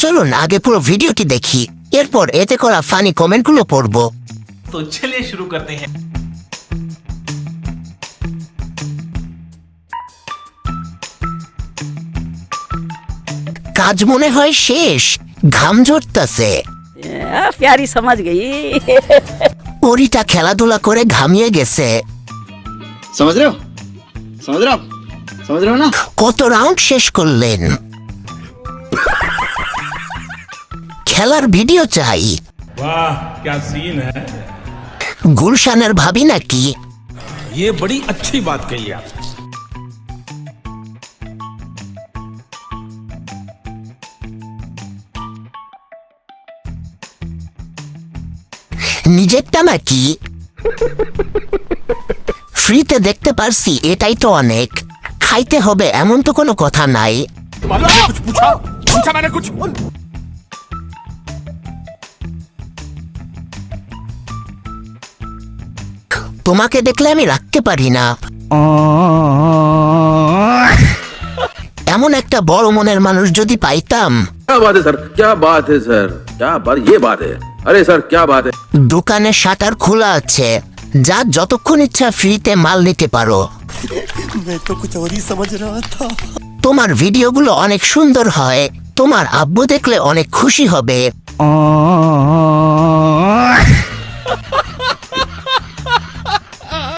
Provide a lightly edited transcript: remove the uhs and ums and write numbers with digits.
চলুন আগে পুরো ভিডিওটি দেখি, এরপর এতে করা ফানি কমেন্টগুলো পড়ব। तो चलिए शुरू करते हैं। কাজ মনে হয় শেষ, ঘাম ঝরতাছে। प्यारी समझ गई। পরিটা খেলাধুলা করে ঘামিয়ে গেছে। समझ रहे हो समझ रहे हो समझ रहे हो ना। কত রাউন্ড শেষ করলেন? খেলার ভিডিও চাই। वाह क्या सीन है। গুলশানের ভাবি নাকি? ये बड़ी अच्छी बात कही आप। নিজেরটা নাকি? ফ্রিতে দেখতে পারছি, এটাই তো অনেক। খাইতে হবে এমন তো কোনো কথা নাই। कुछ पूछा पूछा मैंने कुछ। তোমাকে দেখলে আমি রাখতে পারি না। এমন একটা বড় মনের মানুষ যদি পাইতাম। क्या बात है सर, क्या बात है सर, क्या बात, ये बात है। अरे सर क्या बात है। দোকানের শাটার খোলা আছে, যা যতক্ষণ ইচ্ছা ফ্রিতে মাল নিতে পারো। তোমার ভিডিওগুলো অনেক সুন্দর হয়, তোমার আব্বু দেখলে অনেক খুশি হবে।